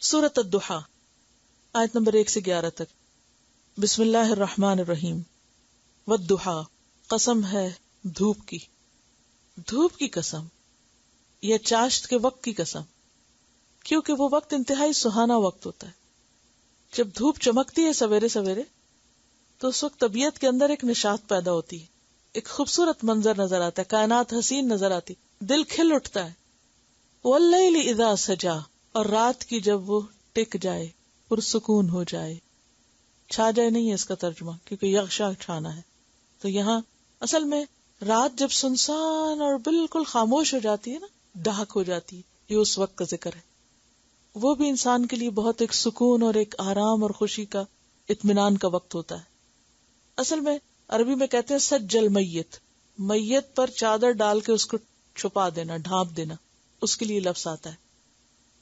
سورۃ الضحیٰ آیت نمبر 1 سے 11 تک. بسم اللہ الرحمن الرحیم. والضحیٰ قسم ہے دھوپ کی. دھوپ کی قسم یا چاشت کے وقت کی قسم، کیونکہ وہ وقت انتہائی سہانا وقت ہوتا ہے. جب دھوپ چمکتی ہے سویرے سویرے تو اس وقت طبیعت کے اندر ایک نشاط پیدا ہوتی ہے، ایک خوبصورت منظر نظر آتا ہے، کائنات حسین نظر آتی، دل کھل اٹھتا ہے. واللیل اذا سجا، اور رات کی جب وہ ٹک جائے، پرسکون ہو جائے. چھا جائے نہیں ہے اس کا ترجمہ، کیونکہ یغشا چھانا ہے. تو یہاں اصل میں رات جب سنسان اور بالکل خاموش ہو جاتی ہے نا، ڈاک ہو جاتی ہے، یہ اس وقت کا ذکر ہے. وہ بھی انسان کے لیے بہت ایک سکون اور ایک آرام اور خوشی کا، اطمینان کا وقت ہوتا ہے. اصل میں عربی میں کہتے ہیں سجل میت، میت پر چادر ڈال کے اس کو چھپا دینا، ڈھانپ دینا، اس کے لیے لفظ آتا ہے.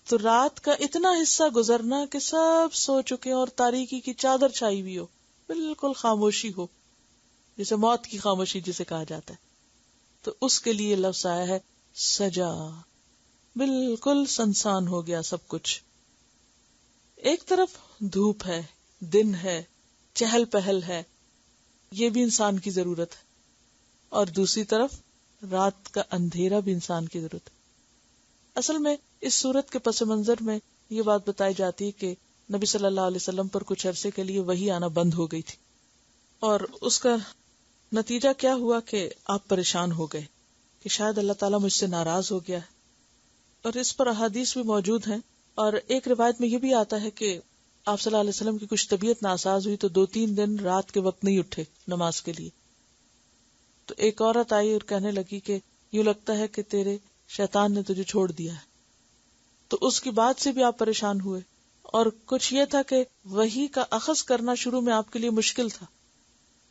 تو رات کا اتنا حصہ گزرنا کہ سب سو چکے اور تاریکی کی چادر چھائی ہوئی ہو، بالکل خاموشی ہو، جسے موت کی خاموشی جسے کہا جاتا ہے. تو اس کے لیے لفظ آیا ہے سجا، بالکل سنسان ہو گیا سب کچھ. ایک طرف دھوپ ہے، دن ہے، چہل پہل ہے، یہ بھی انسان کی ضرورت ہے، اور دوسری طرف رات کا اندھیرا بھی انسان کی ضرورت ہے. اصل میں اس صورت کے پس منظر میں یہ بات بتائی جاتی ہے کہ نبی صلی اللہ علیہ وسلم پر کچھ عرصے کے لیے وحی آنا بند ہو گئی تھی، اور اس کا نتیجہ کیا ہوا کہ آپ پریشان ہو گئے کہ شاید اللہ تعالیٰ مجھ سے ناراض ہو گیا ہے. اور اس پر احادیث بھی موجود ہیں، اور ایک روایت میں یہ بھی آتا ہے کہ آپ صلی اللہ علیہ وسلم کی کچھ طبیعت ناساز ہوئی تو 2-3 دن رات کے وقت نہیں اٹھے نماز کے لیے. تو ایک عورت آئی اور کہنے لگی کہ یوں لگتا ہے کہ تیرے شیطان نے تجھے چھوڑ دیا ہے. تو اس کی بات سے بھی آپ پریشان ہوئے، اور کچھ یہ تھا کہ وحی کا اخذ کرنا شروع میں آپ کے لیے مشکل تھا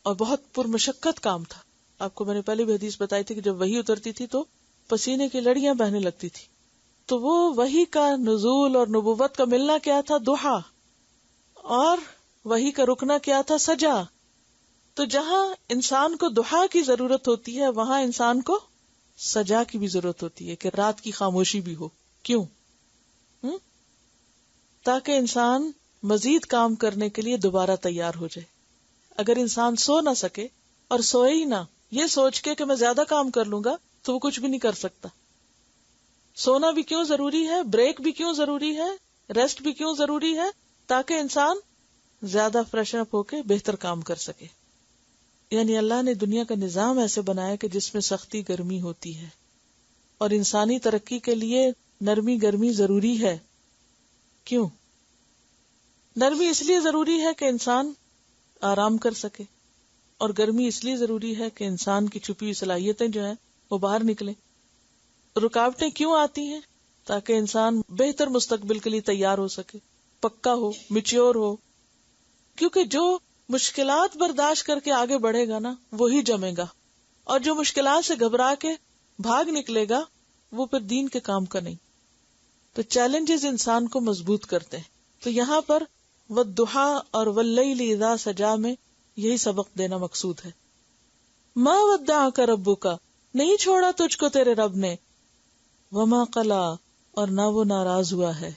اور بہت پرمشقت کام تھا. آپ کو میں نے پہلے بھی حدیث بتائی تھی کہ جب وحی اترتی تھی تو پسینے کی لڑیاں بہنے لگتی تھی. تو وہ وحی کا نزول اور نبوت کا ملنا کیا تھا؟ ضحیٰ. اور وحی کا رکنا کیا تھا؟ سجا. تو جہاں انسان کو ضحیٰ کی ضرورت ہوتی ہے وہاں انسان کو سجا کی بھی ضرورت ہوتی ہے، کہ رات کی خاموشی بھی ہو. کیوں؟ تاکہ انسان مزید کام کرنے کے لیے دوبارہ تیار ہو جائے. اگر انسان سو نہ سکے اور سوئے ہی نہ، یہ سوچ کے کہ میں زیادہ کام کر لوں گا، تو وہ کچھ بھی نہیں کر سکتا. سونا بھی کیوں ضروری ہے، بریک بھی کیوں ضروری ہے، ریسٹ بھی کیوں ضروری ہے؟ تاکہ انسان زیادہ فریشن اپ ہو کے بہتر کام کر سکے. یعنی اللہ نے دنیا کا نظام ایسے بنایا کہ جس میں سختی گرمی ہوتی ہے، اور انسانی ترقی کے لیے نرمی گرمی ضروری ہے. کیوں؟ نرمی اس لیے ضروری ہے کہ انسان آرام کر سکے، اور گرمی اس لیے ضروری ہے کہ انسان کی چھپی ہوئی صلاحیتیں جو ہیں وہ باہر نکلیں. رکاوٹیں کیوں آتی ہیں؟ تاکہ انسان بہتر مستقبل کے لیے تیار ہو سکے، پکا ہو، میچور ہو. کیونکہ جو مشکلات برداشت کر کے آگے بڑھے گا نا، وہی جمے گا، اور جو مشکلات سے گھبرا کے بھاگ نکلے گا وہ پھر دین کے کام کا نہیں. تو چیلنجز انسان کو مضبوط کرتے ہیں. تو یہاں پر والضحیٰ اور واللیل اذا سجا میں یہی سبق دینا مقصود ہے. ما ودعک ربک، نہیں چھوڑا تجھ کو تیرے رب نے. وما قلا، اور نہ وہ ناراض ہوا ہے.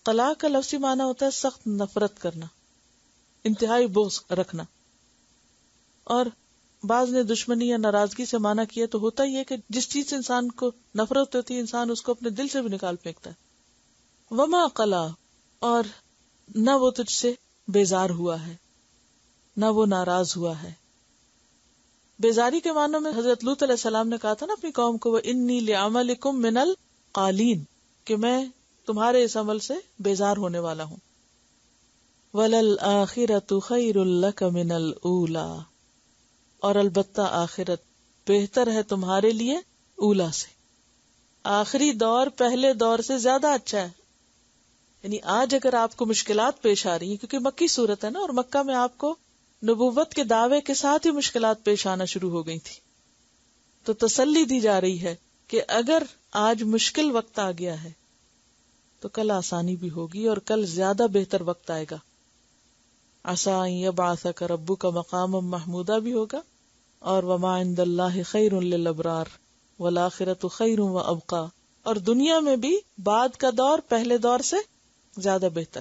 قلا کا لفظی معنی ہوتا ہے سخت نفرت کرنا، انتہائی بغض رکھنا. اور بعض نے دشمنی یا ناراضگی سے معنی کیا تو ہوتا ہی ہے کہ جس چیز سے انسان کو نفرت ہوتی ہے انسان اس کو اپنے دل سے بھی نکال پھینکتا ہے. وما قلا، اور نہ وہ تجھ سے بیزار ہوا ہے، نہ وہ ناراض ہوا ہے. بیزاری کے معنوں میں حضرت لوط علیہ السلام نے کہا تھا نا اپنی قوم کو، وَإِنِّي لِعَمَلِكُم مِّنَ الْقَالِينَ، کہ میں تمہارے اس عمل سے بیزار ہونے والا ہوں. وَلَلْآخِرَةُ خَيْرٌ لَكَ مِنَ الْأُولَىٰ، اور البتہ آخرت بہتر ہے تمہارے لیے اولا سے. آخری دور پہلے دور سے زیادہ اچھا ہے. یعنی آج اگر آپ کو مشکلات پیش آ رہی ہیں، کیونکہ مکی صورت ہے نا، اور مکہ میں آپ کو نبوت کے دعوے کے ساتھ ہی مشکلات پیش آنا شروع ہو گئی تھی، تو تسلی دی جا رہی ہے کہ اگر آج مشکل وقت آ گیا ہے تو کل آسانی بھی ہوگی، اور کل زیادہ بہتر وقت آئے گا. عسیٰ ان یبعثک ربک مقاما محمودا بھی ہوگا، اور وما عند اللہ خیر للابرار والآخرۃ خیر وابقیٰ. اور دنیا میں بھی بعد کا دور پہلے دور سے زیادہ بہتر.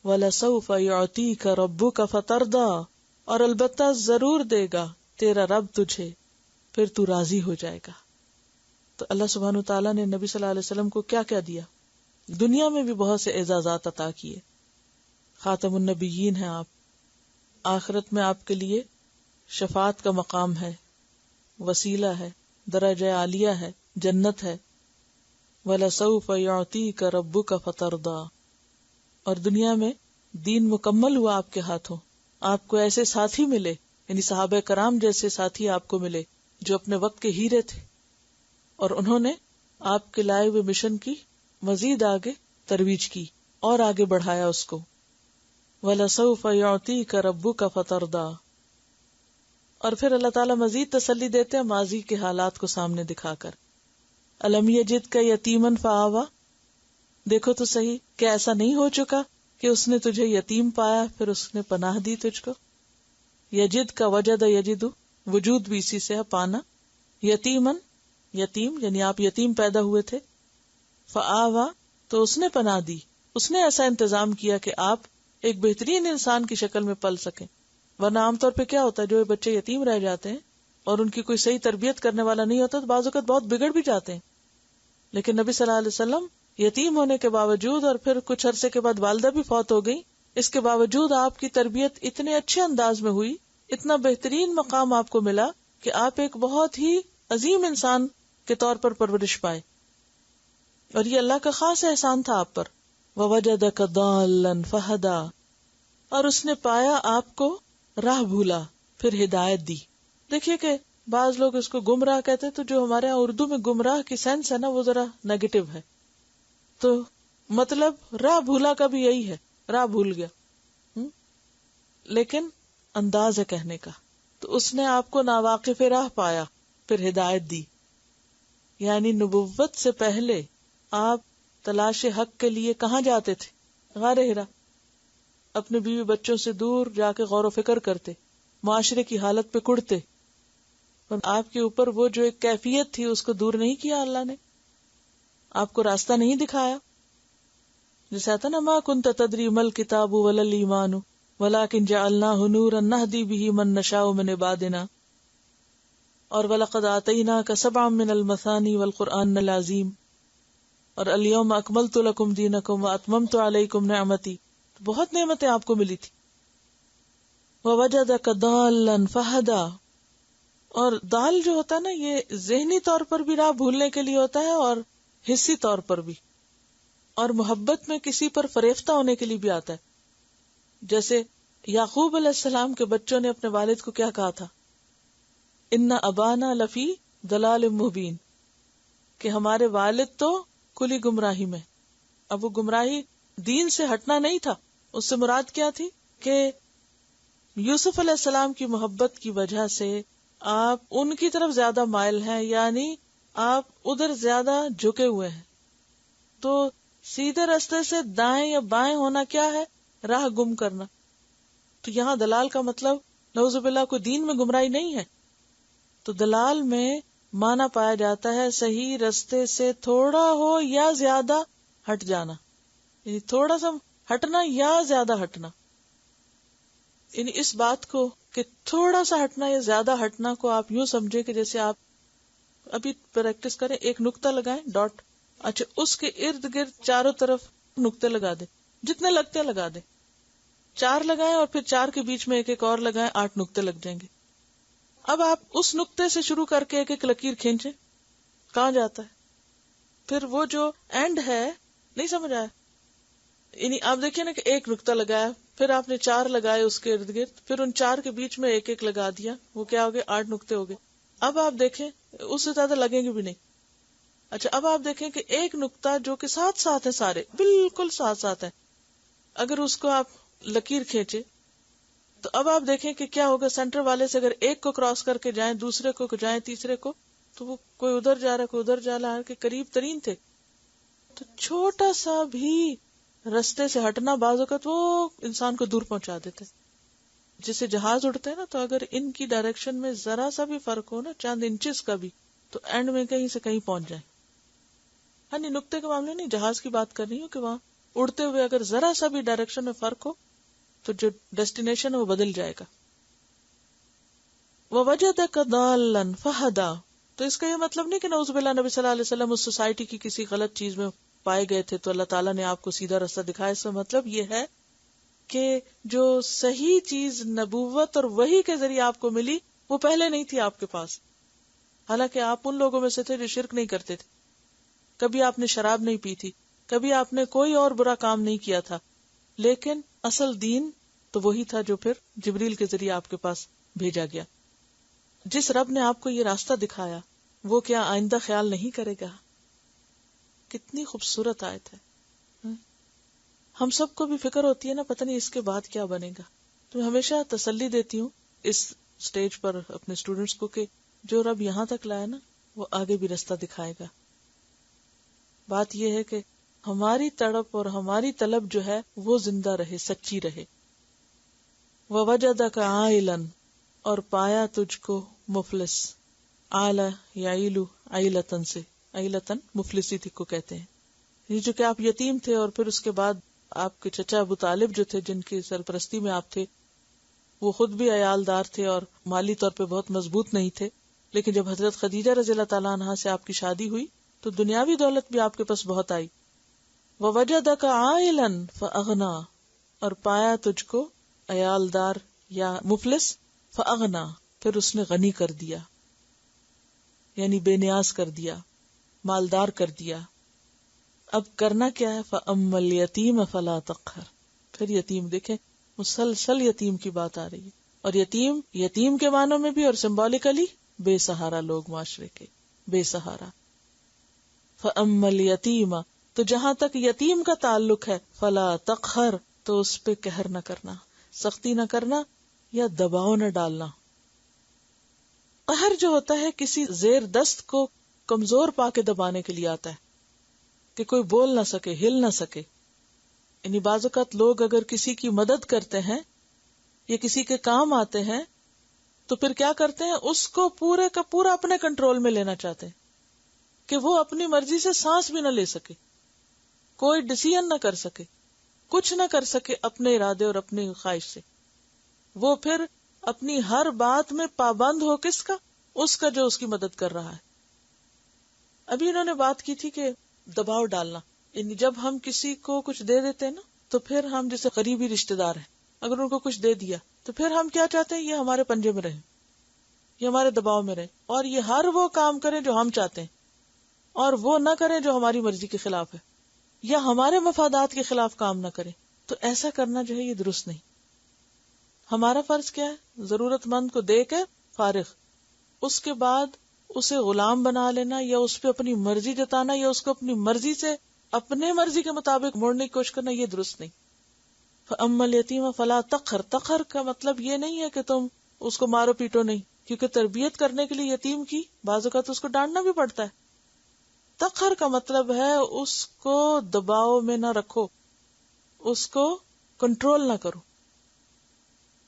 وَلَسَوْفَ يُعْطِيكَ رَبُّكَ فَتَرْضَىٰ، اور البتہ ضرور دے گا تیرا رب تجھے، پھر تو راضی ہو جائے گا. تو اللہ سبحانہ وتعالیٰ نے نبی صلی اللہ علیہ وسلم کو کیا کیا دیا؟ دنیا میں بھی بہت سے اعزازات عطا کیے. خاتم النبیین ہیں آپ، آخرت میں آپ کے لیے شفاعت کا مقام ہے، وسیلہ ہے، درجہ عالیہ ہے، جنت ہے. وَلَسَوْفَ يُعْطِيكَ رَبُّكَ فَتَرْضَىٰ، اور دنیا میں دین مکمل ہوا آپ کے ہاتھوں، آپ کو ایسے ساتھی ملے، یعنی صحابہ کرام جیسے ساتھی آپ کو ملے جو اپنے وقت کے ہیرے تھے، اور انہوں نے آپ کے لائے ہوئے مشن کی مزید آگے ترویج کی اور آگے بڑھایا اس کو. وَلَسَوْفَ يُعْطِيكَ رَبُّكَ فَتَرْضَىٰ، اور پھر اللہ تعالیٰ مزید تسلی دیتے ہیں ماضی کے حالات کو سامنے دکھا کر. أَلَمْ يَجِدْكَ يَتِيمًا فَآوَىٰ، دیکھو تو صحیح کہ ایسا نہیں ہو چکا کہ اس نے تجھے یتیم پایا پھر اس نے پناہ دی تجھ کو. یجد کا وجد یجد، وجود بھی اسی سے ہے، پانا. یتیمن، یتیم یعنی آپ یتیم پیدا ہوئے تھے. فآوا، تو اس نے پناہ دی، اس نے ایسا انتظام کیا کہ آپ ایک بہترین انسان کی شکل میں پل سکیں. ورنہ عام طور پہ کیا ہوتا ہے، جو بچے یتیم رہ جاتے ہیں اور ان کی کوئی صحیح تربیت کرنے والا نہیں ہوتا تو بعض اوقات بہت بگڑ بھی جاتے ہیں. لیکن نبی صلی اللہ علیہ وسلم یتیم ہونے کے باوجود اور پھر کچھ عرصے کے بعد والدہ بھی فوت ہو گئی، اس کے باوجود آپ کی تربیت اتنے اچھے انداز میں ہوئی، اتنا بہترین مقام آپ کو ملا کہ آپ ایک بہت ہی عظیم انسان کے طور پر پرورش پائے. اور یہ اللہ کا خاص احسان تھا آپ پر. وَوَجَدَكَ ضَالًّا فَهَدَىٰ، اور اس نے پایا آپ کو راہ بھولا پھر ہدایت دی. دیکھیے کہ بعض لوگ اس کو گمراہ کہتے، تو جو ہمارے یہاں اردو میں گمراہ کی سینس ہے نا وہ ذرا نیگیٹو ہے. تو مطلب راہ بھولا کا بھی یہی ہے، راہ بھول گیا، لیکن انداز ہے کہنے کا. تو اس نے آپ کو ناواقف راہ پایا پھر ہدایت دی. یعنی نبوت سے پہلے آپ تلاش حق کے لیے کہاں جاتے تھے؟ غار ہرا، اپنے بیوی بچوں سے دور جا کے غور و فکر کرتے، معاشرے کی حالت پہ کڑتے. اور آپ کے اوپر وہ جو ایک کیفیت تھی اس کو دور نہیں کیا اللہ نے، آپ کو راستہ نہیں دکھایا. جیسے آتا نا، ما کنت تدری مل کتاب ولا الایمان ولکن جعلناہ نورا نہدی بہ من نشاء من عبادنا، اور وَلَقَدْ آتَيْنَاكَ سَبْعًا مِنَ الْمَثَانِي وَالْقُرْآنَ الْعَظِيمِ، اور الْيَوْمَ أَكْمَلْتُ لَكُمْ دِينَكُمْ وَأَتْمَمْتُ عَلَيْكُمْ نِعْمَتِي، بہت نعمتیں آپ کو ملی تھی. وَوَجَدَكَ ضَالًّا فَهَدَىٰ، اور دال جو ہوتا ہے نا یہ ذہنی طور پر بھی راہ بھولنے کے لیے ہوتا ہے اور حصی طور پر بھی، اور محبت میں کسی پر فریفتہ ہونے کے لیے بھی آتا ہے. جیسے یعقوب علیہ السلام کے بچوں نے اپنے والد کو کیا کہا تھا؟ ان ابانا لفی ضلال مبین، کہ ہمارے والد تو کلی گمراہی میں. اب وہ گمراہی دین سے ہٹنا نہیں تھا، اس سے مراد کیا تھی کہ یوسف علیہ السلام کی محبت کی وجہ سے آپ ان کی طرف زیادہ مائل ہیں، یعنی آپ ادھر زیادہ جھکے ہوئے ہیں. تو سیدھے راستے سے دائیں یا بائیں ہونا کیا ہے؟ راہ گم کرنا. تو یہاں دلال کا مطلب نعوذ باللہ کوئی دین میں گمراہی نہیں ہے. تو دلال میں مانا پایا جاتا ہے صحیح رستے سے تھوڑا ہو یا زیادہ ہٹ جانا، یعنی تھوڑا سا ہٹنا یا زیادہ ہٹنا. یعنی اس بات کو کہ تھوڑا سا ہٹنا یا زیادہ ہٹنا کو آپ یوں سمجھے کہ جیسے آپ ابھی پریکٹس کریں، ایک نقطہ لگائیں، ڈاٹ، اچھا اس کے ارد گرد چاروں طرف نقطے لگا دیں، جتنے لگتے ہیں لگا دیں. 4 لگائیں اور پھر 4 کے بیچ میں ایک ایک اور لگائیں، 8 نقطے لگ جائیں گے. اب آپ اس نقطے سے شروع کر کے ایک ایک لکیر کھینچیں، کہاں جاتا ہے؟ پھر وہ جو اینڈ ہے، نہیں سمجھ آیا؟ یعنی آپ دیکھیں نا کہ ایک نقطہ لگایا، پھر آپ نے 4 لگائے اس کے ارد گرد، پھر ان 4 کے بیچ میں ایک ایک لگا دیا، وہ کیا ہو گئے؟ 8 نقطے ہو گئے. اب آپ دیکھیں اس سے زیادہ لگیں گے بھی نہیں. اچھا اب آپ دیکھیں کہ ایک نقطہ جو کہ ساتھ ساتھ ہے، سارے بالکل ساتھ ساتھ ہے، اگر اس کو آپ لکیر کھینچے تو اب آپ دیکھیں کہ کیا ہوگا. سینٹر والے سے اگر ایک کو کراس کر کے جائیں، دوسرے کو جائیں، تیسرے کو، تو وہ کوئی ادھر جا رہا ہے، کوئی ادھر جا رہا ہے، کہ قریب ترین تھے. تو چھوٹا سا بھی رستے سے ہٹنا بعض اوقات وہ انسان کو دور پہنچا دیتے. جسے جہاز اڑتے ہیں نا، تو اگر ان کی ڈائریکشن میں ذرا سا بھی فرق ہو نا، چند انچز کا بھی، تو اینڈ میں کہیں سے کہیں پہنچ جائیں. ہاں نہیں، نقطے کے معاملے نہیں، جہاز کی بات کر رہی ہوں کہ وہاں اڑتے ہوئے اگر ذرا سا بھی ڈائریکشن میں فرق ہو تو جو ڈیسٹینیشن ہے وہ بدل جائے گا. وَوَجَدَكَ ضَالًّا فَهَدَىٰ، تو اس کا یہ مطلب نہیں کہ نعوذ باللہ نبی صلی اللہ علیہ وسلم اس سوسائٹی کی کسی غلط چیز میں پائے گئے تھے تو اللہ تعالیٰ نے آپ کو سیدھا راستہ دکھایا. اس کا مطلب یہ ہے کہ جو صحیح چیز نبوت اور وحی کے ذریعے آپ کو ملی وہ پہلے نہیں تھی آپ کے پاس. حالانکہ آپ ان لوگوں میں سے تھے جو شرک نہیں کرتے تھے، کبھی آپ نے شراب نہیں پی تھی، کبھی آپ نے کوئی اور برا کام نہیں کیا تھا، لیکن اصل دین تو وہی تھا جو پھر جبریل کے ذریعے آپ کے پاس بھیجا گیا. جس رب نے آپ کو یہ راستہ دکھایا وہ کیا آئندہ خیال نہیں کرے گا؟ کتنی خوبصورت آیت ہے. ہم سب کو بھی فکر ہوتی ہے نا، پتہ نہیں اس کے بعد کیا بنے گا. تو میں ہمیشہ تسلی دیتی ہوں اس سٹیج پر اپنے اسٹوڈنٹس کو کہ جو رب یہاں تک لائے نا وہ آگے بھی راستہ دکھائے گا. بات یہ ہے کہ ہماری تڑپ اور ہماری طلب جو ہے وہ زندہ رہے، سچی رہے. وَوَجَدَكَ عَائِلًا، اور پایا تجھ کو مفلس. آلہ یا عیلو، عیلتن سے، عیلتن مفلسی تھی کو کہتے ہیں. یہ جو کہ آپ یتیم تھے اور پھر اس کے بعد آپ کے چچا ابو طالب جو تھے جن کی سرپرستی میں آپ تھے وہ خود بھی عیالدار تھے اور مالی طور پہ بہت مضبوط نہیں تھے، لیکن جب حضرت خدیجہ رضی اللہ تعالیٰ عنہا سے آپ کی شادی ہوئی تو دنیاوی دولت بھی آپ کے پاس بہت آئی. وَوَجَدَكَ عَائِلًا فَأَغْنَىٰ، اور پایا تجھ کو عیالدار یا مفلس، فَأَغْنَىٰ، پھر اس نے غنی کر دیا، یعنی بے نیاز کر دیا، مالدار کر دیا. اب کرنا کیا ہے؟ فَأَمَّا الْيَتِيمَ فَلَا تَقْهَرْ، پھر یتیم، دیکھیں مسلسل یتیم کی بات آ رہی ہے، اور یتیم کے معنوں میں بھی اور سمبولیکلی بے سہارا لوگ، معاشرے کے بے سہارا. فَأَمَّا الْيَتِيمَ، تو جہاں تک یتیم کا تعلق ہے، فَلَا تَقْهَرْ، تو اس پہ قہر نہ کرنا، سختی نہ کرنا یا دباؤ نہ ڈالنا. قہر جو ہوتا ہے کسی زیر دست کو کمزور پا کے دبانے کے لیے آتا ہے کہ کوئی بول نہ سکے، ہل نہ سکے. یعنی بعض اوقات لوگ اگر کسی کی مدد کرتے ہیں یا کسی کے کام آتے ہیں تو پھر کیا کرتے ہیں، اس کو پورے کا پورا اپنے کنٹرول میں لینا چاہتے ہیں کہ وہ اپنی مرضی سے سانس بھی نہ لے سکے، کوئی ڈیسیژن نہ کر سکے، کچھ نہ کر سکے اپنے ارادے اور اپنی خواہش سے. وہ پھر اپنی ہر بات میں پابند ہو کس کا؟ اس کا جو اس کی مدد کر رہا ہے. ابھی انہوں نے بات کی تھی کہ دباؤ ڈالنا، یعنی جب ہم کسی کو کچھ دے دیتے ہیں نا تو پھر ہم جیسے قریبی رشتے دار ہیں، اگر ان کو کچھ دے دیا تو پھر ہم کیا چاہتے ہیں، یہ ہمارے پنجے میں رہے، یہ ہمارے دباؤ میں رہے، اور یہ ہر وہ کام کریں جو ہم چاہتے ہیں اور وہ نہ کریں جو ہماری مرضی کے خلاف ہے یا ہمارے مفادات کے خلاف کام نہ کریں. تو ایسا کرنا جو ہے یہ درست نہیں. ہمارا فرض کیا ہے؟ ضرورت مند کو دے کے فارغ، اس کے بعد اسے غلام بنا لینا یا اس پہ اپنی مرضی جتانا یا اس کو اپنی مرضی سے اپنے مرضی کے مطابق موڑنے کی کوشش کرنا، یہ درست نہیں. فَأَمَّا الْيَتِيمَ فَلَا تَقْهَرْ، تقہر کا مطلب یہ نہیں ہے کہ تم اس کو مارو پیٹو نہیں، کیونکہ تربیت کرنے کے لیے یتیم کی بعض اوقات اس کو ڈانٹنا بھی پڑتا ہے. تقہر کا مطلب ہے اس کو دباؤ میں نہ رکھو، اس کو کنٹرول نہ کرو.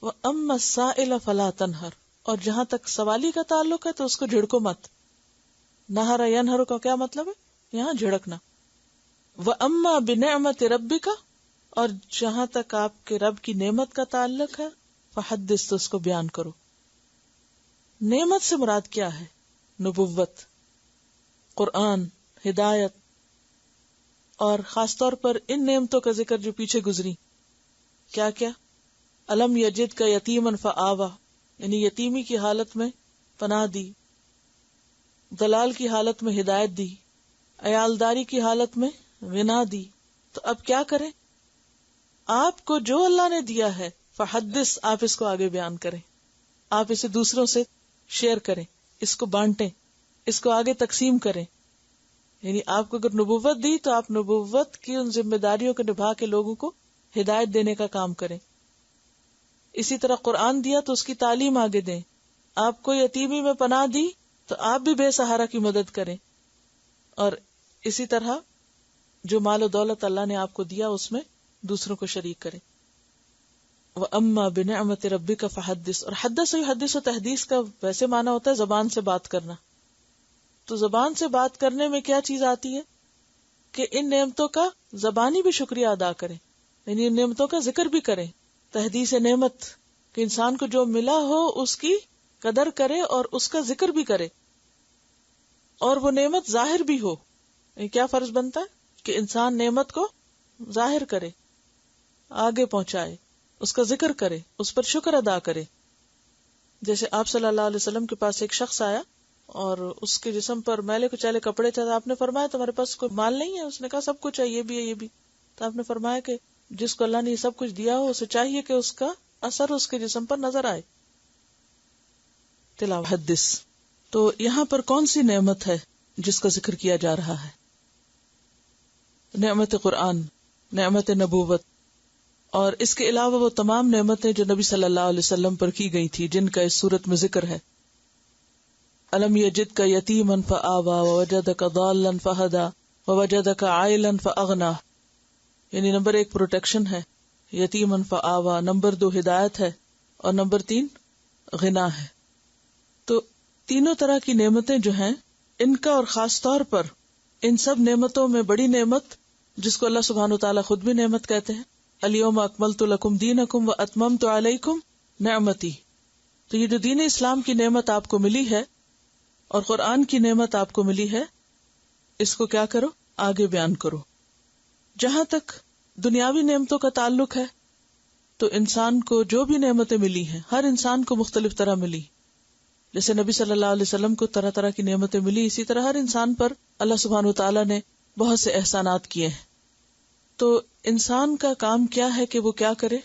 وَأَمَّا السَّائِلَ فَلَا تَنْهَرْ، اور جہاں تک سوالی کا تعلق ہے تو اس کو جھڑکو مت. نہر ینہر کا کیا مطلب ہے؟ یہاں جھڑکنا. وَأَمَّا بِنِعْمَةِ رَبِّكَ، اور جہاں تک آپ کے رب کی نعمت کا تعلق ہے، فحدث، تو اس کو بیان کرو. نعمت سے مراد کیا ہے؟ نبوت، قرآن، ہدایت، اور خاص طور پر ان نعمتوں کا ذکر جو پیچھے گزری. کیا کیا؟ الم یجد کا یتیمن فآوا، یعنی یتیمی کی حالت میں پناہ دی، دلال کی حالت میں ہدایت دی، عیالداری کی حالت میں غنا دی. تو اب کیا کریں؟ آپ کو جو اللہ نے دیا ہے فحدث، آپ اس کو آگے بیان کریں، آپ اسے دوسروں سے شیئر کریں، اس کو بانٹیں، اس کو آگے تقسیم کریں. یعنی آپ کو اگر نبوت دی تو آپ نبوت کی ان ذمہ داریوں کو نبھا کے لوگوں کو ہدایت دینے کا کام کریں. اسی طرح قرآن دیا تو اس کی تعلیم آگے دیں. آپ کو یتیمی میں پناہ دی تو آپ بھی بے سہارا کی مدد کریں. اور اسی طرح جو مال و دولت اللہ نے آپ کو دیا اس میں دوسروں کو شریک کریں. وَأَمَّا بِنِعْمَةِ رَبِّكَ فَحَدِّثْ، اور حدث و یحدث و تحدیث کا ویسے معنی ہوتا ہے زبان سے بات کرنا. تو زبان سے بات کرنے میں کیا چیز آتی ہے؟ کہ ان نعمتوں کا زبانی بھی شکریہ ادا کریں، یعنی ان نعمتوں کا ذکر بھی کریں. تحدیث نعمت کہ انسان کو جو ملا ہو اس کی قدر کرے اور اس کا ذکر بھی کرے، اور وہ نعمت ظاہر بھی ہو. کیا فرض بنتا ہے کہ انسان نعمت کو ظاہر کرے، آگے پہنچائے، اس کا ذکر کرے، اس پر شکر ادا کرے. جیسے آپ صلی اللہ علیہ وسلم کے پاس ایک شخص آیا اور اس کے جسم پر میلے کچیلے کپڑے تھے. آپ نے فرمایا تمہارے پاس کوئی مال نہیں ہے؟ اس نے کہا سب کچھ ہے، یہ بھی ہے، یہ بھی. تو آپ نے فرمایا کہ جس کو اللہ نے یہ سب کچھ دیا ہو اسے چاہیے کہ اس کا اثر اس کے جسم پر نظر آئے. تلاوت حدث. تو یہاں پر کون سی نعمت ہے جس کا ذکر کیا جا رہا ہے؟ نعمت قرآن، نعمت نبوت، اور اس کے علاوہ وہ تمام نعمتیں جو نبی صلی اللہ علیہ وسلم پر کی گئی تھی جن کا اس صورت میں ذکر ہے. الم یجدک یتیما فآوی ووجدک ضالا فہدی ووجدک عائلا فاغنی. یعنی نمبر 1 پروٹیکشن ہے، یتیما فآوی، نمبر 2 ہدایت ہے، اور نمبر 3 غنا ہے. تو تینوں طرح کی نعمتیں جو ہیں ان کا، اور خاص طور پر ان سب نعمتوں میں بڑی نعمت جس کو اللہ سبحانہ وتعالیٰ خود بھی نعمت کہتے ہیں، الیوم اکملت لکم دینکم واتممت علیکم نعمتی. تو یہ جو دین اسلام کی نعمت آپ کو ملی ہے اور قرآن کی نعمت آپ کو ملی ہے، اس کو کیا کرو؟ آگے بیان کرو. جہاں تک دنیاوی نعمتوں کا تعلق ہے تو انسان کو جو بھی نعمتیں ملی ہیں ہر انسان کو مختلف طرح ملی. جیسے نبی صلی اللہ علیہ وسلم کو طرح طرح کی نعمتیں ملی، اسی طرح ہر انسان پر اللہ سبحانہ وتعالیٰ نے بہت سے احسانات کیے ہیں. تو انسان کا کام کیا ہے کہ وہ کیا کرے؟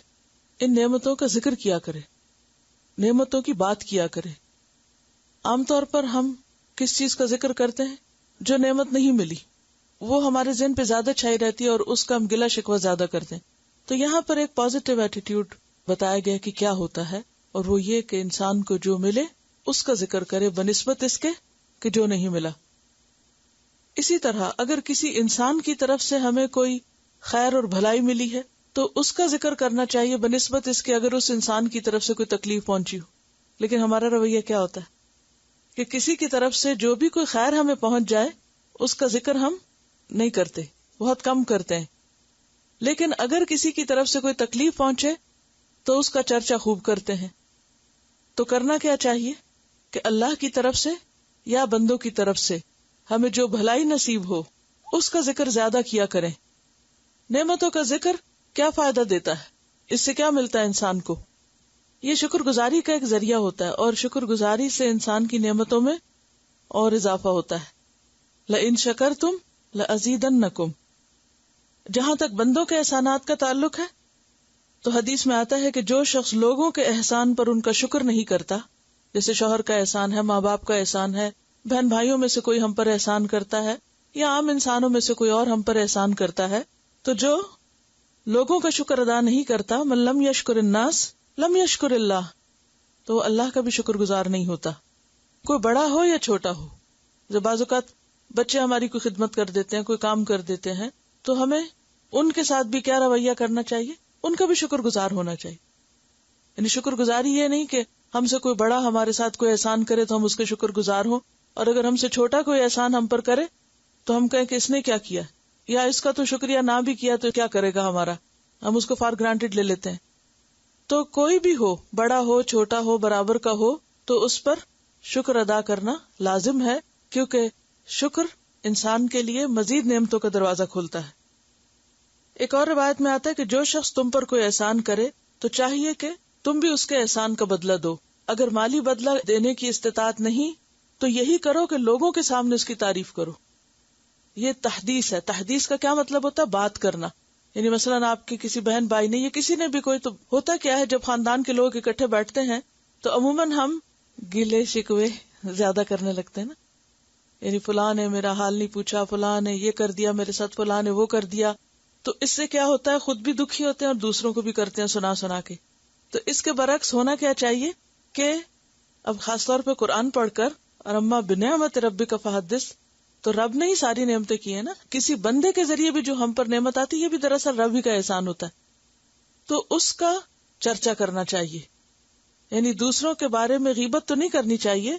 ان نعمتوں کا ذکر کیا کرے، نعمتوں کی بات کیا کرے. عام طور پر ہم کس چیز کا ذکر کرتے ہیں؟ جو نعمت نہیں ملی وہ ہمارے ذہن پہ زیادہ چھائی رہتی ہے اور اس کا ہم گلہ شکوہ زیادہ کرتے ہیں. تو یہاں پر ایک پازیٹیو ایٹیٹیوڈ بتایا گیا کہ کیا ہوتا ہے، اور وہ یہ کہ انسان کو جو ملے اس کا ذکر کرے بنسبت اس کے کہ جو نہیں ملا. اسی طرح اگر کسی انسان کی طرف سے ہمیں کوئی خیر اور بھلائی ملی ہے تو اس کا ذکر کرنا چاہیے بنسبت اس کے اگر اس انسان کی طرف سے کوئی تکلیف پہنچی ہو. لیکن ہمارا رویہ کیا ہوتا ہے کہ کسی کی طرف سے جو بھی کوئی خیر ہمیں پہنچ جائے اس کا ذکر ہم نہیں کرتے، بہت کم کرتے ہیں. لیکن اگر کسی کی طرف سے کوئی تکلیف پہنچے تو اس کا چرچا خوب کرتے ہیں. تو کرنا کیا چاہیے کہ اللہ کی طرف سے یا بندوں کی طرف سے ہمیں جو بھلائی نصیب ہو اس کا ذکر زیادہ کیا کریں. نعمتوں کا ذکر کیا فائدہ دیتا ہے؟ اس سے کیا ملتا ہے انسان کو؟ یہ شکر گزاری کا ایک ذریعہ ہوتا ہے، اور شکر گزاری سے انسان کی نعمتوں میں اور اضافہ ہوتا ہے. لَإِن شَكَرْتُمْ لَأَزِيدَنَّكُمْ. جہاں تک بندوں کے احسانات کا تعلق ہے تو حدیث میں آتا ہے کہ جو شخص لوگوں کے احسان پر ان کا شکر نہیں کرتا، جیسے شوہر کا احسان ہے، ماں باپ کا احسان ہے، بہن بھائیوں میں سے کوئی ہم پر احسان کرتا ہے، یا عام انسانوں میں سے کوئی اور ہم پر احسان کرتا ہے، تو جو لوگوں کا شکر ادا نہیں کرتا، من لم یشکر الناس لم یشکر اللہ، تو وہ اللہ کا بھی شکر گزار نہیں ہوتا. کوئی بڑا ہو یا چھوٹا ہو. جب بعض اوقات بچے ہماری کوئی خدمت کر دیتے ہیں، کوئی کام کر دیتے ہیں، تو ہمیں ان کے ساتھ بھی کیا رویہ کرنا چاہیے؟ ان کا بھی شکر گزار ہونا چاہیے. یعنی شکر گزاری یہ نہیں کہ ہم سے کوئی بڑا ہمارے ساتھ کوئی احسان کرے تو ہم اس کے شکر گزار ہوں، اور اگر ہم سے چھوٹا کوئی احسان ہم پر کرے تو ہم کہیں کہ اس نے کیا کیا، یا اس کا تو شکریہ نہ بھی کیا تو کیا کرے گا ہمارا، ہم اس کو فار گرانٹیڈ لے لیتے ہیں. تو کوئی بھی ہو، بڑا ہو چھوٹا ہو برابر کا ہو، تو اس پر شکر ادا کرنا لازم ہے، کیونکہ شکر انسان کے لیے مزید نعمتوں کا دروازہ کھولتا ہے. ایک اور روایت میں آتا ہے کہ جو شخص تم پر کوئی احسان کرے تو چاہیے کہ تم بھی اس کے احسان کا بدلہ دو. اگر مالی بدلہ دینے کی استطاعت نہیں تو یہی کرو کہ لوگوں کے سامنے اس کی تعریف کرو. یہ تحدیث ہے. تحدیث کا کیا مطلب ہوتا ہے؟ بات کرنا. یعنی مثلاً آپ کی کسی بہن بھائی نے یا کسی نے بھی کوئی، تو ہوتا کیا ہے جب خاندان کے لوگ اکٹھے بیٹھتے ہیں تو عموماً ہم گلے شکوے زیادہ کرنے لگتے ہیں نا. یعنی فلاں نے میرا حال نہیں پوچھا، فلاں نے یہ کر دیا میرے ساتھ، فلاں نے وہ کر دیا. تو اس سے کیا ہوتا ہے؟ خود بھی دکھی ہوتے ہیں اور دوسروں کو بھی کرتے ہیں سنا سنا کے. تو اس کے برعکس ہونا کیا چاہیے کہ اب خاص طور پہ قرآن پڑھ کر، اور اما بنعمت ربک فحدث، تو رب نے ہی ساری نعمتیں کی ہیں نا. کسی بندے کے ذریعے بھی جو ہم پر نعمت آتی ہے یہ بھی دراصل رب ہی کا احسان ہوتا ہے. تو اس کا چرچا کرنا چاہیے. یعنی دوسروں کے بارے میں غیبت تو نہیں کرنی چاہیے،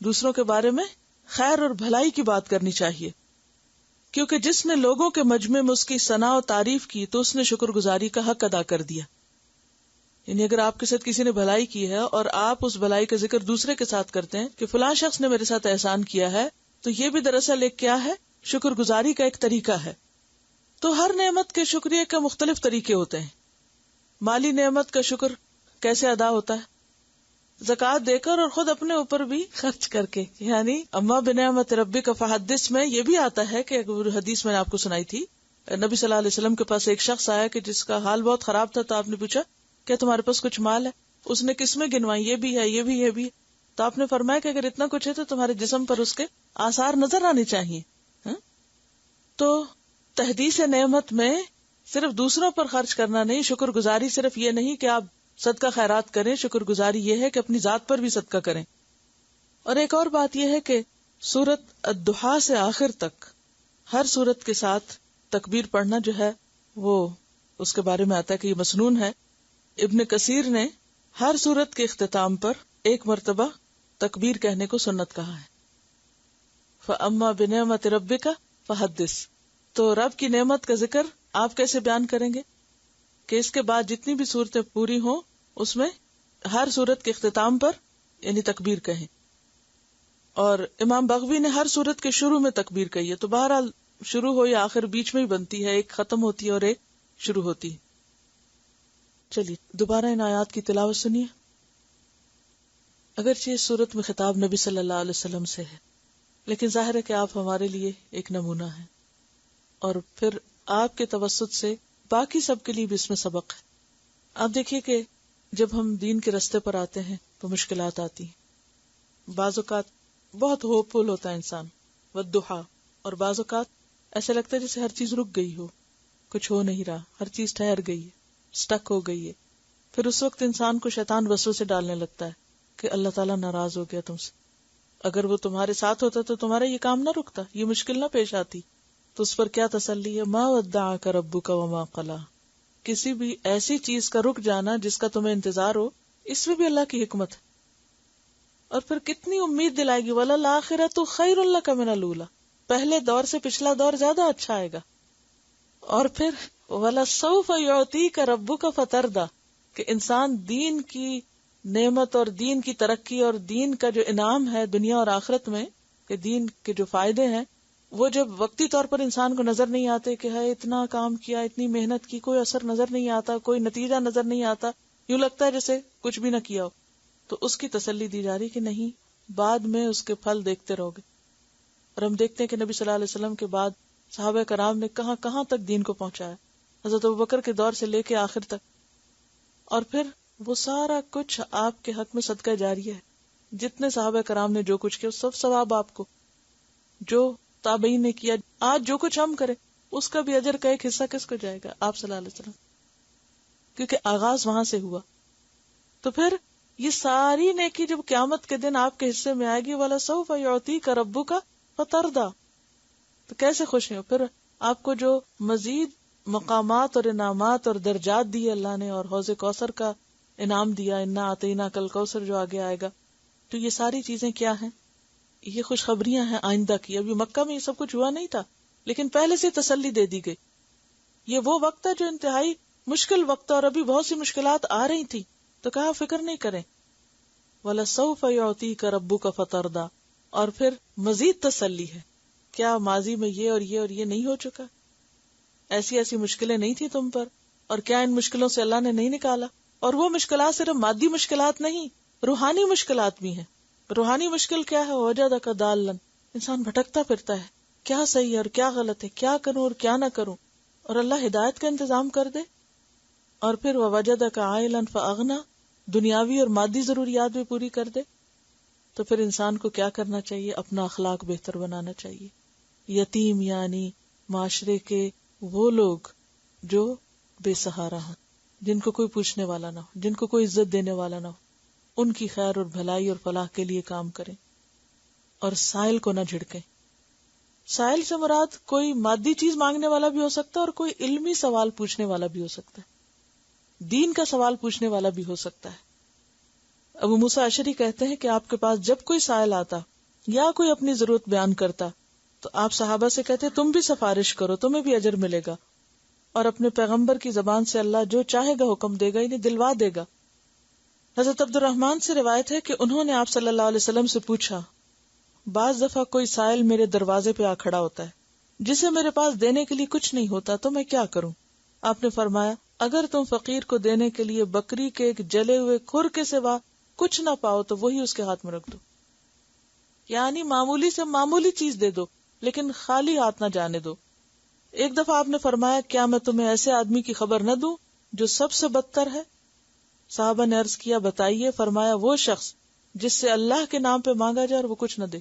دوسروں کے بارے میں خیر اور بھلائی کی بات کرنی چاہیے. کیونکہ جس نے لوگوں کے مجمع میں اس کی ثنا و تعریف کی تو اس نے شکر گزاری کا حق ادا کر دیا. یعنی اگر آپ کے ساتھ کسی نے بھلائی کی ہے اور آپ اس بھلائی کا ذکر دوسرے کے ساتھ کرتے ہیں کہ فلاں شخص نے میرے ساتھ احسان کیا ہے، تو یہ بھی دراصل ایک کیا ہے، شکر گزاری کا ایک طریقہ ہے. تو ہر نعمت کے شکریہ کے مختلف طریقے ہوتے ہیں. مالی نعمت کا شکر کیسے ادا ہوتا ہے؟ زکوٰۃ دے کر اور خود اپنے اوپر بھی خرچ کر کے. یعنی اما بنعمت ربک فحدث میں یہ بھی آتا ہے کہ حدیث میں نے آپ کو سنائی تھی، نبی صلی اللہ علیہ وسلم کے پاس ایک شخص آیا کہ جس کا حال بہت خراب تھا، تو آپ نے پوچھا کیا تمہارے پاس کچھ مال ہے؟ اس نے قسمیں گنوائی، یہ بھی ہے، یہ بھی، یہ بھی. تو آپ نے فرمایا کہ اگر اتنا کچھ ہے تو تمہارے جسم پر اس کے آثار نظر آنے چاہیے. تو تحدیث نعمت میں صرف دوسروں پر خرچ کرنا نہیں، شکر گزاری صرف یہ نہیں کہ آپ صدقہ خیرات کریں، شکر گزاری یہ ہے کہ اپنی ذات پر بھی صدقہ کریں. اور ایک اور بات یہ ہے کہ سورت الضحیٰ سے آخر تک ہر سورت کے ساتھ تکبیر پڑھنا جو ہے وہ اس کے بارے میں آتا ہے کہ یہ مسنون ہے. ابن کثیر نے ہر سورت کے اختتام پر ایک مرتبہ تکبیر کہنے کو سنت کہا ہے. فَأَمَّا بِنِعْمَةِ رَبِّكَ فَحَدِّثْ. تو رب کی نعمت کا ذکر آپ کیسے بیان کریں گے کہ اس کے بعد جتنی بھی صورتیں پوری ہوں اس میں ہر صورت کے اختتام پر یعنی تکبیر کہیں. اور امام بغوی نے ہر صورت کے شروع میں تکبیر کہی ہے. تو بہرحال شروع ہو یا آخر بیچ میں ہی بنتی ہے، ایک ختم ہوتی ہے اور ایک شروع ہوتی ہے. چلیے دوبارہ ان آیات کی تلاوت سنیے. اگرچہ اس صورت میں خطاب نبی صلی اللہ علیہ وسلم سے ہے، لیکن ظاہر ہے کہ آپ ہمارے لیے ایک نمونہ ہیں، اور پھر آپ کے توسط سے باقی سب کے لیے بھی اس میں سبق ہے. آپ دیکھیے کہ جب ہم دین کے رستے پر آتے ہیں تو مشکلات آتی ہیں. بعض اوقات بہت ہوپ فل ہوتا ہے انسان، والضحیٰ، اور بعض اوقات ایسے لگتا ہے جیسے ہر چیز رک گئی ہو، کچھ ہو نہیں رہا، ہر چیز ٹھہر گئی ہے، سٹک ہو گئی ہے. پھر اس وقت انسان کو شیطان وسوسے ڈالنے لگتا ہے کہ اللہ تعالیٰ ناراض ہو گیا تم سے. اگر وہ تمہارے ساتھ ہوتا تو تمہارا یہ کام نہ رکتا، یہ مشکل نہ پیش آتی. تو اس پر کیا تسلی ہے؟ ما ودعک ربک وما قلی. کسی بھی ایسی چیز کا رک جانا جس کا تمہیں انتظار ہو، اس میں بھی اللہ کی حکمت ہے. اور پھر کتنی امید دلائے گی، وَلَلْآخِرَةُ خَيْرٌ لَكَ مِنَ الْأُولَىٰ. پہلے دور سے پچھلا دور زیادہ اچھا آئے گا. اور پھر وَلَسَوْفَ يُعْطِيكَ رَبُّكَ فَتَرْضَىٰ، کہ انسان دین کی نعمت اور دین کی ترقی اور دین کا جو انعام ہے دنیا اور آخرت میں، کہ دین کے جو فائدے ہیں وہ جب وقتی طور پر انسان کو نظر نہیں آتے کہ ہے اتنا کام کیا، اتنی محنت کی، کوئی اثر نظر نہیں آتا، کوئی نتیجہ نظر نہیں آتا، یوں لگتا ہے جیسے کچھ بھی نہ کیا ہو، تو اس کی تسلی دی جا رہی کہ نہیں، بعد میں اس کے پھل دیکھتے رہو گے. اور ہم دیکھتے ہیں کہ نبی صلی اللہ علیہ وسلم کے بعد صحابہ کرام نے کہاں کہاں تک دین کو پہنچایا، حضرت ابوبکر کے دور سے لے کے آخر تک. اور پھر وہ سارا کچھ آپ کے حق میں صدقہ جاریہ ہے. جتنے صحابہ کرام نے جو کچھ کیا سب ثواب آپ کو، جو تابعین نے کیا، آج جو کچھ ہم کریں اس کا بھی اجر کا ایک حصہ کس کو جائے گا؟ آپ صلی اللہ علیہ وسلم، کیونکہ آغاز وہاں سے ہوا. تو پھر یہ ساری نیکی جب قیامت کے دن آپ کے حصے میں آئے گی، وَلَسَوْفَ يُعْطِيكَ رَبُّكَ فَتَرْضَىٰ، تو کیسے خوش ہیں؟ پھر آپ کو جو مزید مقامات اور انعامات اور درجات دیے اللہ نے، اور حوض کوثر کا انعام دیا، اِنَّا أَعْطَيْنَاكَ الْكَوْثَر جو آگے آئے گا، تو یہ ساری چیزیں کیا ہیں؟ یہ خوشخبریاں ہیں آئندہ کی. ابھی مکہ میں یہ سب کچھ ہوا نہیں تھا، لیکن پہلے سے تسلی دے دی گئی. یہ وہ وقت ہے جو انتہائی مشکل وقت ہے، اور ابھی بہت سی مشکلات آ رہی تھی، تو کہا فکر نہیں کریں. وَلَسَوْفَ يُعْطِيكَ رَبُّكَ فَتَرْضَىٰ. اور پھر مزید تسلی ہے، کیا ماضی میں یہ اور یہ اور یہ نہیں ہو چکا؟ ایسی ایسی مشکلیں نہیں تھی تم پر، اور کیا ان مشکلوں سے اللہ نے نہیں نکالا؟ اور وہ مشکلات صرف مادی مشکلات نہیں، روحانی مشکلات بھی ہیں. روحانی مشکل کیا ہے؟ وَوَجَدَكَ ضَالًّا، انسان بھٹکتا پھرتا ہے، کیا صحیح ہے اور کیا غلط ہے، کیا کروں اور کیا نہ کروں، اور اللہ ہدایت کا انتظام کر دے. اور پھر وَوَجَدَكَ عَائِلًا فَأَغْنَىٰ، دنیاوی اور مادی ضروریات بھی پوری کر دے. تو پھر انسان کو کیا کرنا چاہیے؟ اپنا اخلاق بہتر بنانا چاہیے. یتیم یعنی معاشرے کے وہ لوگ جو بے سہارا ہوں، جن کو کوئی پوچھنے والا نہ ہو، جن کو کوئی عزت دینے والا نہ ہو، ان کی خیر اور بھلائی اور فلاح کے لیے کام کریں. اور سائل کو نہ جھڑکیں. سائل سے مراد کوئی مادی چیز مانگنے والا بھی ہو سکتا ہے، اور کوئی علمی سوال پوچھنے والا بھی ہو سکتا ہے، دین کا سوال پوچھنے والا بھی ہو سکتا ہے. ابو موسیٰ اشعری کہتے ہیں کہ آپ کے پاس جب کوئی سائل آتا یا کوئی اپنی ضرورت بیان کرتا تو آپ صحابہ سے کہتے تم بھی سفارش کرو، تمہیں بھی اجر ملے گا، اور اپنے پیغمبر کی زبان سے اللہ جو چاہے گا حکم دے گا، انہیں دلوا دے گا۔ حضرت عبد الرحمن سے روایت ہے کہ انہوں نے آپ صلی اللہ علیہ وسلم سے پوچھا، بعض دفعہ کوئی سائل میرے دروازے پہ آ کھڑا ہوتا ہے جسے میرے پاس دینے کے لیے کچھ نہیں ہوتا، تو میں کیا کروں؟ آپ نے فرمایا، اگر تم فقیر کو دینے کے لیے بکری کے ایک جلے ہوئے کھر کے سوا کچھ نہ پاؤ تو وہی اس کے ہاتھ میں رکھ دو، یعنی معمولی سے معمولی چیز دے دو لیکن خالی ہاتھ نہ جانے دو۔ ایک دفعہ آپ نے فرمایا، کیا میں تمہیں ایسے آدمی کی خبر نہ دوں جو سب سے بدتر ہے؟ صحابہ نے عرض کیا، بتائیے۔ فرمایا، وہ شخص جس سے اللہ کے نام پہ مانگا جائے اور وہ کچھ نہ دے،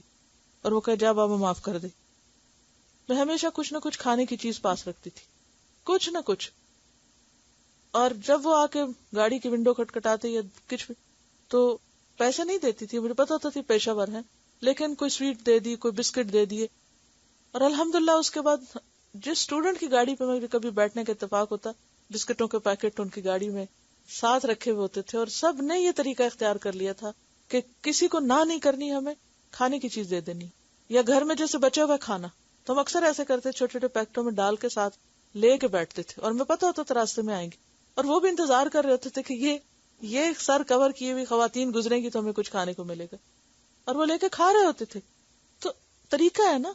اور وہ کہے جا بابا معاف کر دے۔ میں ہمیشہ کچھ نہ کچھ کھانے کی چیز پاس رکھتی تھی، کچھ نہ کچھ، اور جب وہ آ کے گاڑی کی ونڈو کھٹکھٹاتے یا کچھ بھی تو پیسے نہیں دیتی تھی، مجھے پتا ہوتا تھی پیشہ ور ہیں، لیکن کوئی سویٹ دے دی، کوئی بسکٹ دے دیے، اور الحمدللہ اس کے بعد جس اسٹوڈنٹ کی گاڑی پہ مجھے کبھی بیٹھنے کا اتفاق ہوتا، بسکٹوں کے پیکٹ ان کی گاڑی میں ساتھ رکھے ہوئے ہوتے تھے، اور سب نے یہ طریقہ اختیار کر لیا تھا کہ کسی کو نہ نہیں کرنی، ہمیں کھانے کی چیز دے دینی، یا گھر میں جیسے بچے ہوئے کھانا تو ہم اکثر ایسے کرتے، چھوٹے چھوٹے پیکٹوں میں ڈال کے ساتھ لے کے بیٹھتے تھے، اور میں پتا ہوتا تھا راستے میں آئیں گے، اور وہ بھی انتظار کر رہے ہوتے تھے کہ یہ سر کور کیے ہوئی خواتین گزریں گی تو ہمیں کچھ کھانے کو ملے گا، اور وہ لے کے کھا رہے ہوتے تھے۔ تو طریقہ ہے نا،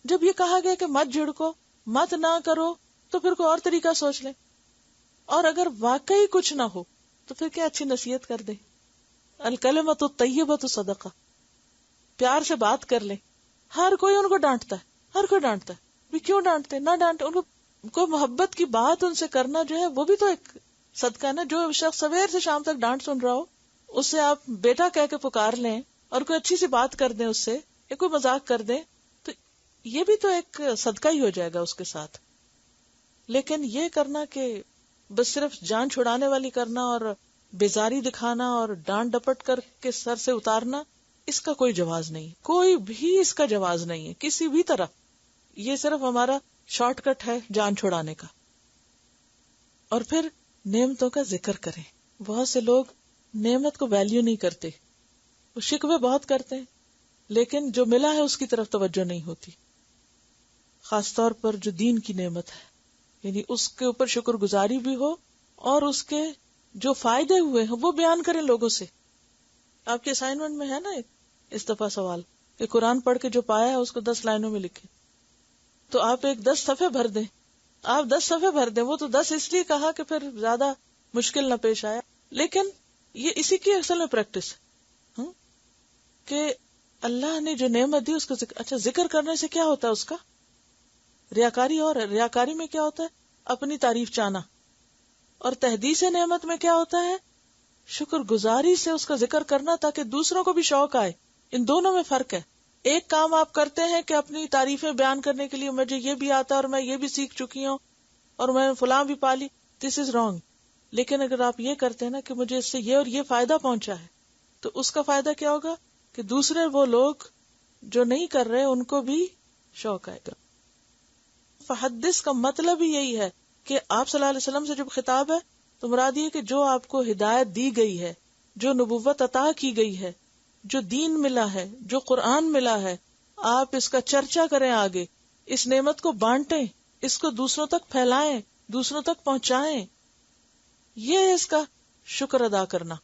جب یہ کہا گیا کہ مت جھڑکو، مت نہ کرو، تو پھر کوئی اور طریقہ سوچ لیں، اور اگر واقعی کچھ نہ ہو تو پھر کیا اچھی نصیحت کر دیں، الکلمۃ الطیبۃ صدقہ، پیار سے بات کر لیں۔ ہر کوئی ان کو ڈانٹتا ہے، ہر کوئی ڈانٹتا ہے، بھی کیوں ڈانٹتے؟ نہ ڈانٹے، ان کو محبت کی بات ان سے کرنا جو ہے وہ بھی تو ایک صدقہ ہے نا۔ جو شخص سویر سے شام تک ڈانٹ سن رہا ہو، اس سے آپ بیٹا کہہ کے پکار لیں اور کوئی اچھی سی بات کر دیں اس سے، یا کوئی مذاق کر دیں، تو یہ بھی تو ایک صدقہ ہی ہو جائے گا اس کے ساتھ۔ لیکن یہ کرنا کہ بس صرف جان چھڑانے والی کرنا اور بیزاری دکھانا اور ڈانٹ ڈپٹ کر کے سر سے اتارنا، اس کا کوئی جواز نہیں، کوئی بھی اس کا جواز نہیں ہے کسی بھی طرح۔ یہ صرف ہمارا شارٹ کٹ ہے جان چھڑانے کا۔ اور پھر نعمتوں کا ذکر کریں۔ بہت سے لوگ نعمت کو ویلیو نہیں کرتے، وہ شکوے بہت کرتے ہیں، لیکن جو ملا ہے اس کی طرف توجہ نہیں ہوتی، خاص طور پر جو دین کی نعمت ہے، یعنی اس کے اوپر شکر گزاری بھی ہو، اور اس کے جو فائدے ہوئے ہیں وہ بیان کریں لوگوں سے۔ آپ کے اسائنمنٹ میں ہے نا اس دفعہ سوال کہ قرآن پڑھ کے جو پایا ہے اس کو 10 لائنوں میں لکھیں، تو آپ ایک 10 صفحے بھر دیں، آپ 10 صفحے بھر دیں۔ وہ تو 10 اس لیے کہا کہ پھر زیادہ مشکل نہ پیش آیا، لیکن یہ اسی کی اصل میں پریکٹس ہے کہ اللہ نے جو نعمت دی اس کو اچھا ذکر کرنے سے کیا ہوتا ہے اس کا ریاکاری، اور ریاکاری میں کیا ہوتا ہے اپنی تعریف چاہنا، اور تحدیث نعمت میں کیا ہوتا ہے شکر گزاری سے اس کا ذکر کرنا تاکہ دوسروں کو بھی شوق آئے۔ ان دونوں میں فرق ہے۔ ایک کام آپ کرتے ہیں کہ اپنی تعریفیں بیان کرنے کے لیے مجھے یہ بھی آتا ہے اور میں یہ بھی سیکھ چکی ہوں اور میں فلاں بھی پالی، دس از رانگ۔ لیکن اگر آپ یہ کرتے ہیں نا کہ مجھے اس سے یہ اور یہ فائدہ پہنچا ہے، تو اس کا فائدہ کیا ہوگا کہ دوسرے وہ لوگ جو نہیں کر رہے ان کو بھی شوق آئے گا۔ فحدث کا مطلب ہی یہی ہے کہ آپ صلی اللہ علیہ وسلم سے جب خطاب ہے تو مراد یہ کہ جو آپ کو ہدایت دی گئی ہے، جو نبوت عطا کی گئی ہے، جو دین ملا ہے، جو قرآن ملا ہے، آپ اس کا چرچا کریں، آگے اس نعمت کو بانٹیں، اس کو دوسروں تک پھیلائیں، دوسروں تک پہنچائیں۔ یہ ہے اس کا شکر ادا کرنا۔